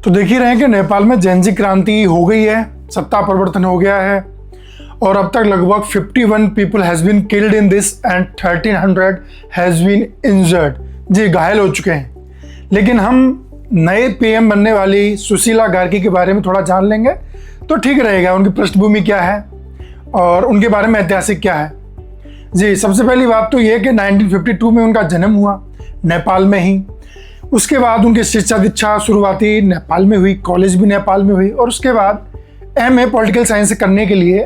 तो देख ही रहे हैं कि नेपाल में जेनजी क्रांति हो गई है, सत्ता परिवर्तन हो गया है और अब तक लगभग 51 people has been killed in this and 1300 has been injured. जी, घायल हो चुके हैं। लेकिन हम नए पीएम बनने वाली सुशीला कार्की के बारे में थोड़ा जान लेंगे तो ठीक रहेगा। उनकी पृष्ठभूमि क्या है और उनके बारे में ऐतिहासिक क्या है। जी, सबसे पहली बात तो ये कि 1952 में उनका जन्म हुआ नेपाल में ही। उसके बाद उनकी शिक्षा दीक्षा शुरुआती नेपाल में हुई, कॉलेज भी नेपाल में हुई और उसके बाद एमए पॉलिटिकल साइंस करने के लिए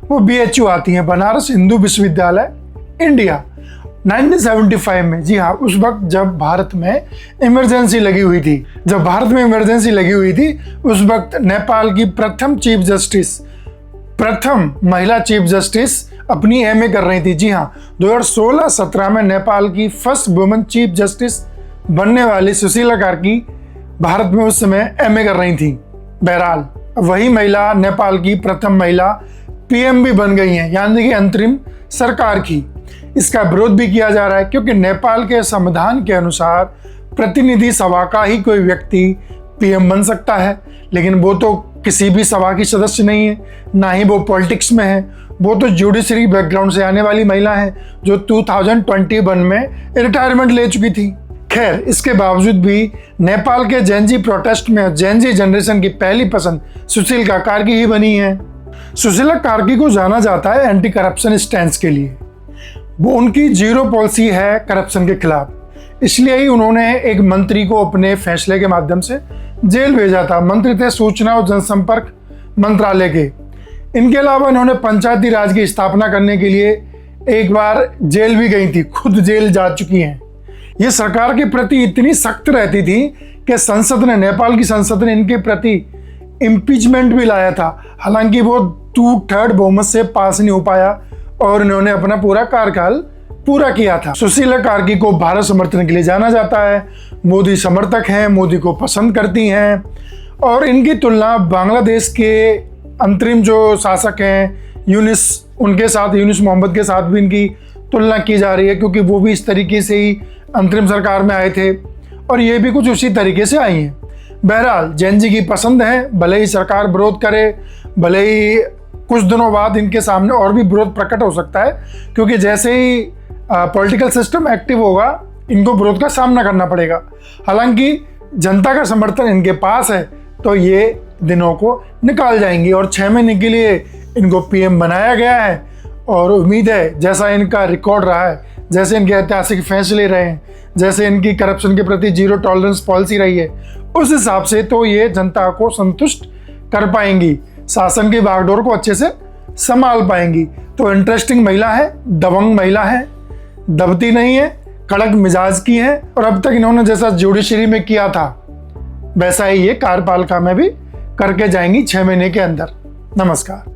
वो बीएचयू आती हैं, बनारस हिंदू विश्वविद्यालय, इंडिया। 1975 में, जी हाँ, उस वक्त जब भारत में इमरजेंसी लगी हुई थी, उस वक्त नेपाल की प्रथम महिला चीफ जस्टिस अपनी एमए कर रही थी। जी हाँ, 2016-17 में नेपाल की फर्स्ट वुमेन चीफ जस्टिस बनने वाली सुशीला कार्की भारत में उस समय एमए कर रही थी। बहरहाल वही महिला नेपाल की प्रथम महिला पीएम भी बन गई हैं, यानी कि अंतरिम सरकार की। इसका विरोध भी किया जा रहा है क्योंकि नेपाल के संविधान के अनुसार प्रतिनिधि सभा का ही कोई व्यक्ति पीएम बन सकता है, लेकिन वो तो किसी भी सभा की सदस्य नहीं है, ना ही वो पॉलिटिक्स में है। वो तो जुडिशरी बैकग्राउंड से आने वाली महिला है जो 2021 में रिटायरमेंट ले चुकी थी। खैर, इसके बावजूद भी नेपाल के जेनजी प्रोटेस्ट में जेनजी जनरेशन की पहली पसंद सुशीला कार्की ही बनी है। सुशीला कार्की को जाना जाता है एंटी करप्शन स्टैंड के लिए। वो उनकी जीरो पॉलिसी है करप्शन के खिलाफ, इसलिए ही उन्होंने एक मंत्री को अपने फैसले के माध्यम से जेल भेजा था। मंत्री थे सूचना और जनसंपर्क मंत्रालय के। इनके अलावा इन्होंने पंचायती राज की स्थापना करने के लिए एक बार जेल भी गई थी, खुद जेल जा चुकी हैं। ये सरकार के प्रति इतनी सख्त रहती थी कि नेपाल की संसद ने इनके प्रति इम्पीचमेंट भी लाया था। हालांकि वो 2/3 बहुमत से पास नहीं हो पाया और इन्होंने अपना पूरा कार्यकाल पूरा किया था। सुशीला कार्की को भारत समर्थन के लिए जाना जाता है। मोदी समर्थक हैं, मोदी को पसंद करती हैं और इनकी तुलना बांग्लादेश के अंतरिम जो शासक हैं यूनुस मोहम्मद के साथ भी इनकी तुलना की जा रही है, क्योंकि वो भी इस तरीके से ही अंतरिम सरकार में आए थे और ये भी कुछ उसी तरीके से आई हैं। बहरहाल जेनजी की पसंद है, भले ही सरकार विरोध करे, भले ही कुछ दिनों बाद इनके सामने और भी विरोध प्रकट हो सकता है, क्योंकि जैसे ही पॉलिटिकल सिस्टम एक्टिव होगा इनको विरोध का सामना करना पड़ेगा। हालांकि जनता का समर्थन इनके पास है तो ये दिनों को निकाल जाएंगी और 6 महीने के लिए इनको पीएम बनाया गया है। और उम्मीद है जैसा इनका रिकॉर्ड रहा है, जैसे इनके ऐतिहासिक फैसले रहे हैं, जैसे इनकी करप्शन के प्रति जीरो टॉलरेंस पॉलिसी रही है, उस हिसाब से तो ये जनता को संतुष्ट कर पाएंगी, शासन की बागडोर को अच्छे से संभाल पाएंगी। तो इंटरेस्टिंग महिला है, दबंग महिला है, दबती नहीं है, कड़क मिजाज की है और अब तक इन्होंने जैसा जुडिशरी में किया था वैसा ही ये कार्यपालिका में भी करके जाएंगी 6 महीने के अंदर। नमस्कार।